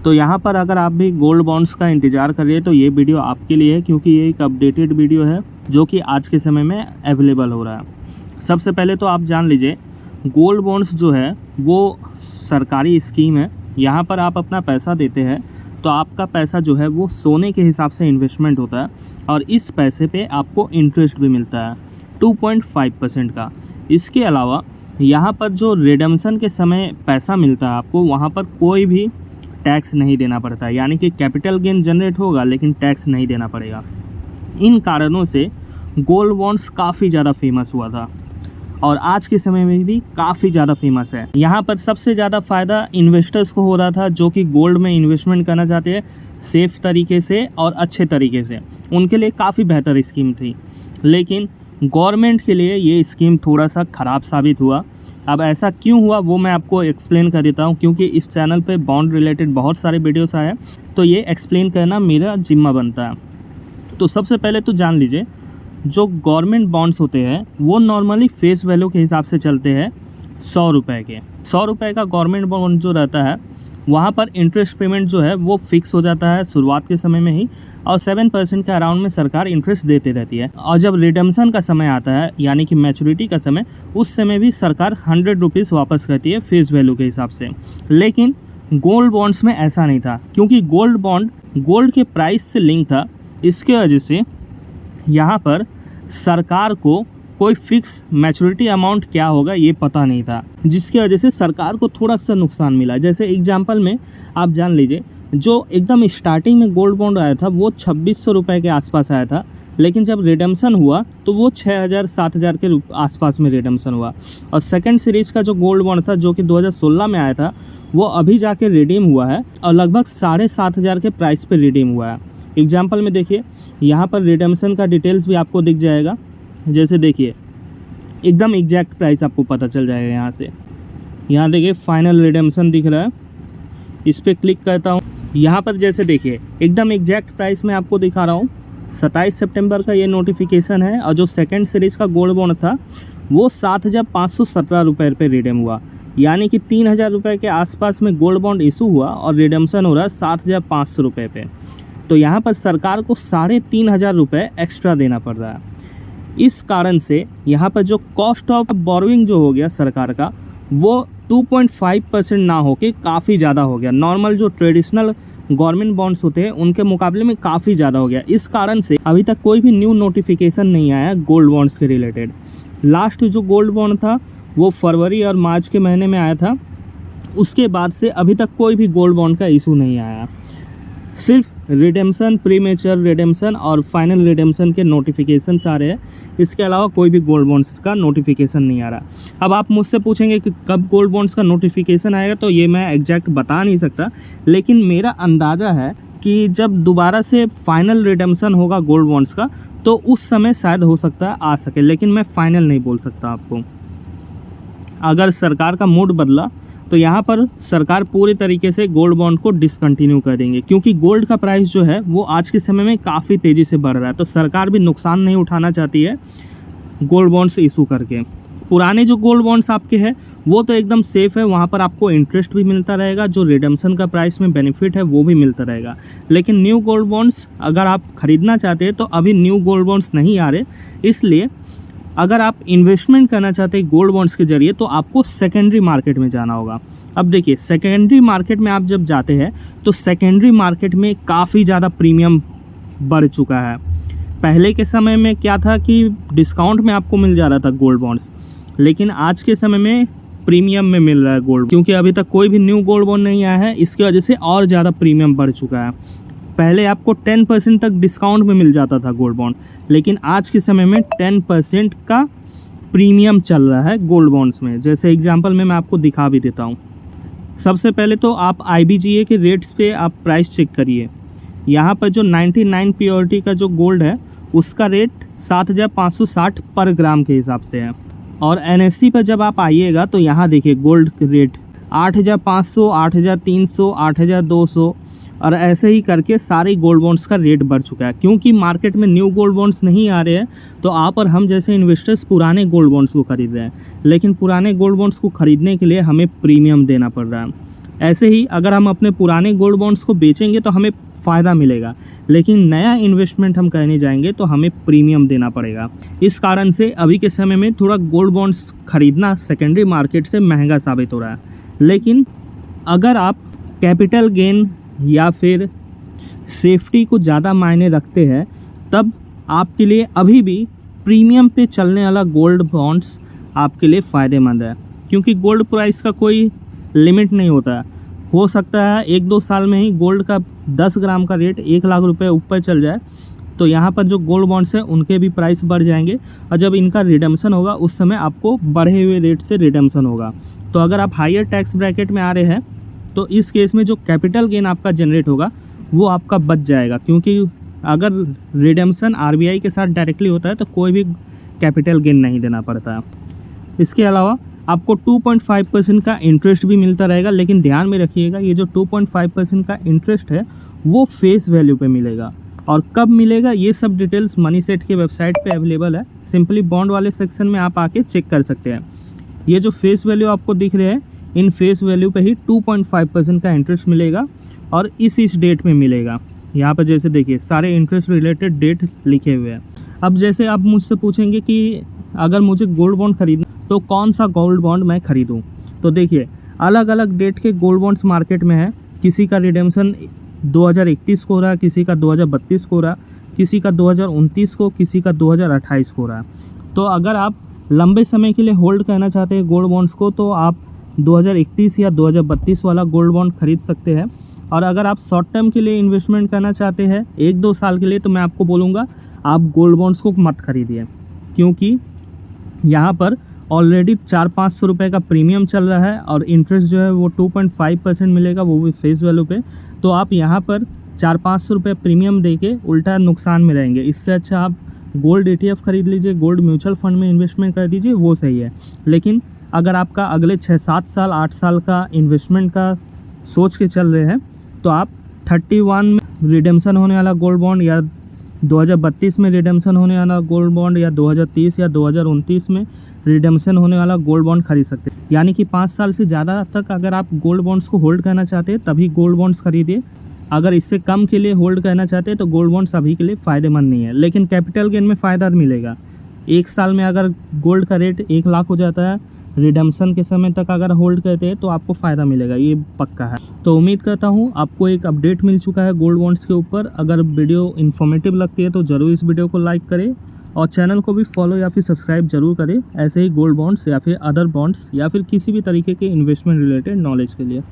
तो यहाँ पर अगर आप भी गोल्ड बॉन्ड्स का इंतज़ार कर रहे हैं तो ये वीडियो आपके लिए है, क्योंकि ये एक अपडेटेड वीडियो है जो कि आज के समय में अवेलेबल हो रहा है। सबसे पहले तो आप जान लीजिए, गोल्ड बॉन्ड्स जो है वो सरकारी स्कीम है। यहाँ पर आप अपना पैसा देते हैं तो आपका पैसा जो है वो सोने के हिसाब से इन्वेस्टमेंट होता है और इस पैसे पे आपको इंटरेस्ट भी मिलता है 2.5% का। इसके अलावा यहाँ पर जो रिडम्पशन के समय पैसा मिलता है आपको, वहाँ पर कोई भी टैक्स नहीं देना पड़ता है, यानी कि कैपिटल गेन जनरेट होगा लेकिन टैक्स नहीं देना पड़ेगा। इन कारणों से गोल्ड बॉन्ड्स काफ़ी ज़्यादा फेमस हुआ था और आज के समय में भी काफ़ी ज़्यादा फेमस है। यहाँ पर सबसे ज़्यादा फ़ायदा इन्वेस्टर्स को हो रहा था जो कि गोल्ड में इन्वेस्टमेंट करना चाहते हैं सेफ़ तरीके से और अच्छे तरीके से। उनके लिए काफ़ी बेहतर स्कीम थी, लेकिन गवर्नमेंट के लिए ये स्कीम थोड़ा सा ख़राब साबित हुआ। अब ऐसा क्यों हुआ वो मैं आपको एक्सप्लेन कर देता हूँ, क्योंकि इस चैनल पे बॉन्ड रिलेटेड बहुत सारे वीडियोस आए हैं तो ये एक्सप्लेन करना मेरा जिम्मा बनता है। तो सबसे पहले तो जान लीजिए, जो गवर्नमेंट बॉन्ड्स होते हैं वो नॉर्मली फेस वैल्यू के हिसाब से चलते हैं 100 रुपये के। 100 रुपये का गवर्नमेंट बॉन्ड जो रहता है वहाँ पर इंटरेस्ट पेमेंट जो है वो फिक्स हो जाता है शुरुआत के समय में ही, और 7% के अराउंड में सरकार इंटरेस्ट देते रहती है। और जब रिडम्पशन का समय आता है यानी कि मैच्योरिटी का समय, उस समय भी सरकार 100 रुपीज़ वापस करती है फेस वैल्यू के हिसाब से। लेकिन गोल्ड बॉन्ड्स में ऐसा नहीं था, क्योंकि गोल्ड बॉन्ड गोल्ड के प्राइस से लिंक था। इसके वजह से यहाँ पर सरकार को कोई फिक्स मैच्योरिटी अमाउंट क्या होगा ये पता नहीं था, जिसकी वजह से सरकार को थोड़ा सा नुकसान मिला। जैसे एग्जांपल में आप जान लीजिए, जो एकदम स्टार्टिंग में गोल्ड बॉन्ड आया था वो 2600 रुपये के आसपास आया था, लेकिन जब रिडम्पशन हुआ तो वो 6000-7000 के आसपास में रिडम्पशन हुआ। और सेकंड सीरीज़ का जो गोल्ड बॉन्ड था जो कि 2016 में आया था, वो अभी जाके रिडीम हुआ है और लगभग 7500 के प्राइस पे रिडीम हुआ है। एग्जाम्पल में देखिए, यहाँ पर रिडम्पशन का डिटेल्स भी आपको दिख जाएगा। जैसे देखिए, एकदम एग्जैक्ट प्राइस आपको पता चल जाएगा। यहाँ से यहाँ देखिए फाइनल रिडम्पशन दिख रहा है, इस पर क्लिक करता हूँ। यहाँ पर जैसे देखिए एकदम एग्जैक्ट प्राइस मैं आपको दिखा रहा हूँ। 27 सितंबर का ये नोटिफिकेशन है और जो सेकंड सीरीज़ का गोल्ड बॉन्ड था वो 7517 रुपये पर रिडीम हुआ, यानी कि 3000 रुपये के आसपास में गोल्ड बॉन्ड इशू हुआ और रिडम्पशन हो रहा है 7500 रुपये पे। तो यहाँ पर सरकार को 3500 रुपये एक्स्ट्रा देना पड़ रहा है। इस कारण से यहाँ पर जो कॉस्ट ऑफ बोरोइंग जो हो गया सरकार का, वो 2.5% ना होके काफ़ी ज़्यादा हो गया। नॉर्मल जो ट्रेडिशनल गवर्नमेंट बॉन्ड्स होते हैं उनके मुकाबले में काफ़ी ज़्यादा हो गया। इस कारण से अभी तक कोई भी न्यू नोटिफिकेशन नहीं आया गोल्ड बॉन्ड्स के रिलेटेड। लास्ट जो गोल्ड बॉन्ड था वो फरवरी और मार्च के महीने में आया था, उसके बाद से अभी तक कोई भी गोल्ड बॉन्ड का इशू नहीं आया। सिर्फ रिडेम्पशन, प्रीमेच्योर रिडेम्पशन और फाइनल रिडेम्पशन के नोटिफिकेशंस आ रहे हैं, इसके अलावा कोई भी गोल्ड बॉन्ड्स का नोटिफिकेशन नहीं आ रहा। अब आप मुझसे पूछेंगे कि कब गोल्ड बॉन्ड्स का नोटिफिकेशन आएगा, तो ये मैं एग्जैक्ट बता नहीं सकता, लेकिन मेरा अंदाज़ा है कि जब दोबारा से फाइनल रिडेम्पशन होगा गोल्ड बॉन्ड्स का तो उस समय शायद हो सकता है आ सके, लेकिन मैं फाइनल नहीं बोल सकता आपको। अगर सरकार का मूड बदला तो यहाँ पर सरकार पूरी तरीके से गोल्ड बॉन्ड को डिसकंटिन्यू कर देंगे, क्योंकि गोल्ड का प्राइस जो है वो आज के समय में काफ़ी तेज़ी से बढ़ रहा है। तो सरकार भी नुकसान नहीं उठाना चाहती है गोल्ड बॉन्ड्स इशू करके। पुराने जो गोल्ड बॉन्ड्स आपके हैं वो तो एकदम सेफ़ है, वहाँ पर आपको इंटरेस्ट भी मिलता रहेगा, जो रिडम्पशन का प्राइस में बेनिफिट है वो भी मिलता रहेगा। लेकिन न्यू गोल्ड बॉन्ड्स अगर आप ख़रीदना चाहते हैं तो अभी न्यू गोल्ड बॉन्ड्स नहीं आ रहे, इसलिए अगर आप इन्वेस्टमेंट करना चाहते हैं गोल्ड बॉन्ड्स के ज़रिए तो आपको सेकेंडरी मार्केट में जाना होगा। अब देखिए, सेकेंडरी मार्केट में आप जब जाते हैं तो सेकेंडरी मार्केट में काफ़ी ज़्यादा प्रीमियम बढ़ चुका है। पहले के समय में क्या था कि डिस्काउंट में आपको मिल जा रहा था गोल्ड बॉन्ड्स, लेकिन आज के समय में प्रीमियम में मिल रहा है गोल्ड, क्योंकि अभी तक कोई भी न्यू गोल्ड बॉन्ड नहीं आया है। इसकी वजह से और ज़्यादा प्रीमियम बढ़ चुका है। पहले आपको 10% तक डिस्काउंट में मिल जाता था गोल्ड बॉन्ड, लेकिन आज के समय में 10% का प्रीमियम चल रहा है गोल्ड बॉन्ड्स में। जैसे एग्जांपल में मैं आपको दिखा भी देता हूँ। सबसे पहले तो आप IBGA के रेट्स पे आप प्राइस चेक करिए। यहाँ पर जो 99 प्योरिटी का जो गोल्ड है उसका रेट 7560 पर ग्राम के हिसाब से है, और NSE पर जब आप आइएगा तो यहाँ देखिए गोल्ड रेट 8500, 8300, 8200 और ऐसे ही करके सारे गोल्ड बॉन्ड्स का रेट बढ़ चुका है। क्योंकि मार्केट में न्यू गोल्ड बॉन्ड्स नहीं आ रहे हैं तो आप और हम जैसे इन्वेस्टर्स पुराने गोल्ड बॉन्ड्स को खरीद रहे हैं, लेकिन पुराने गोल्ड बॉन्ड्स को खरीदने के लिए हमें प्रीमियम देना पड़ रहा है। ऐसे ही अगर हम अपने पुराने गोल्ड बॉन्ड्स को बेचेंगे तो हमें फ़ायदा मिलेगा, लेकिन नया इन्वेस्टमेंट हम करने जाएंगे तो हमें प्रीमियम देना पड़ेगा। इस कारण से अभी के समय में थोड़ा गोल्ड बॉन्ड्स खरीदना सेकेंडरी मार्केट से महंगा साबित हो रहा है। लेकिन अगर आप कैपिटल गेन या फिर सेफ्टी को ज़्यादा मायने रखते हैं, तब आपके लिए अभी भी प्रीमियम पे चलने वाला गोल्ड बॉन्ड्स आपके लिए फ़ायदेमंद है, क्योंकि गोल्ड प्राइस का कोई लिमिट नहीं होता है। हो सकता है 1-2 साल में ही गोल्ड का 10 ग्राम का रेट 1 लाख रुपए ऊपर चल जाए, तो यहाँ पर जो गोल्ड बॉन्ड्स हैं उनके भी प्राइस बढ़ जाएंगे, और जब इनका रिडेम्पशन होगा उस समय आपको बढ़े हुए रेट से रिडेम्पशन होगा। तो अगर आप हायर टैक्स ब्रैकेट में आ रहे हैं तो इस केस में जो कैपिटल गेन आपका जनरेट होगा वो आपका बच जाएगा, क्योंकि अगर रिडेम्पशन आरबीआई के साथ डायरेक्टली होता है तो कोई भी कैपिटल गेन नहीं देना पड़ता है। इसके अलावा आपको 2.5% का इंटरेस्ट भी मिलता रहेगा, लेकिन ध्यान में रखिएगा ये जो 2.5% का इंटरेस्ट है वो फेस वैल्यू पे मिलेगा। और कब मिलेगा ये सब डिटेल्स मनी सेट के वेबसाइट पे अवेलेबल है, सिंपली बॉन्ड वाले सेक्शन में आप आके चेक कर सकते हैं। ये जो फेस वैल्यू आपको दिख रहे हैं, इन फेस वैल्यू पे ही 2.5% का इंटरेस्ट मिलेगा और इस डेट में मिलेगा। यहाँ पर जैसे देखिए सारे इंटरेस्ट रिलेटेड डेट लिखे हुए हैं। अब जैसे आप मुझसे पूछेंगे कि अगर मुझे गोल्ड बॉन्ड खरीदना तो कौन सा गोल्ड बॉन्ड मैं खरीदूं, तो देखिए अलग अलग डेट के गोल्ड बॉन्ड्स मार्केट में है। किसी का रिडेम्पशन 2031 को हो रहा है, किसी का 2032 को हो रहा है, किसी का 2029 को, किसी का 2028 को हो रहा है। तो अगर आप लंबे समय के लिए होल्ड करना चाहते हैं गोल्ड बॉन्ड्स को तो आप 2031 या 2032 वाला गोल्ड बॉन्ड खरीद सकते हैं। और अगर आप शॉर्ट टर्म के लिए इन्वेस्टमेंट करना चाहते हैं 1-2 साल के लिए, तो मैं आपको बोलूँगा आप गोल्ड बॉन्ड्स को मत खरीदिए, क्योंकि यहाँ पर ऑलरेडी 400-500 रुपये का प्रीमियम चल रहा है और इंटरेस्ट जो है वो 2.5% मिलेगा, वो भी फेस वैल्यू पे। तो आप यहाँ पर 400-500 रुपये प्रीमियम दे के उल्टा नुकसान में रहेंगे। इससे अच्छा आप गोल्ड ETF खरीद लीजिए, गोल्ड म्यूचुअल फंड में इन्वेस्टमेंट कर दीजिए, वो सही है। लेकिन अगर आपका अगले 6-7 साल 8 साल का इन्वेस्टमेंट का सोच के चल रहे हैं तो आप 31 में रिडेम्पशन होने वाला गोल्ड बॉन्ड या 2032 में रिडेम्पशन होने वाला गोल्ड बॉन्ड या 2030 या 2029 में रिडेम्पशन होने वाला गोल्ड बॉन्ड खरीद सकते हैं। यानी कि 5 साल से ज़्यादा तक अगर आप गोल्ड बॉन्ड्स को होल्ड करना चाहते हैं तभी गोल्ड बॉन्ड्स खरीदिए। अगर इससे कम के लिए होल्ड करना चाहते हैं तो गोल्ड बॉन्ड्स अभी के लिए फ़ायदेमंद नहीं है, लेकिन कैपिटल गेन में फ़ायदा मिलेगा। 1 साल में अगर गोल्ड का रेट 1 लाख हो जाता है, रिडेम्पशन के समय तक अगर होल्ड करते हैं तो आपको फ़ायदा मिलेगा, ये पक्का है। तो उम्मीद करता हूँ आपको एक अपडेट मिल चुका है गोल्ड बॉन्ड्स के ऊपर। अगर वीडियो इन्फॉर्मेटिव लगती है तो ज़रूर इस वीडियो को लाइक करें और चैनल को भी फॉलो या फिर सब्सक्राइब जरूर करें, ऐसे ही गोल्ड बॉन्ड्स या फिर अदर बॉन्ड्स या फिर किसी भी तरीके के इन्वेस्टमेंट रिलेटेड नॉलेज के लिए।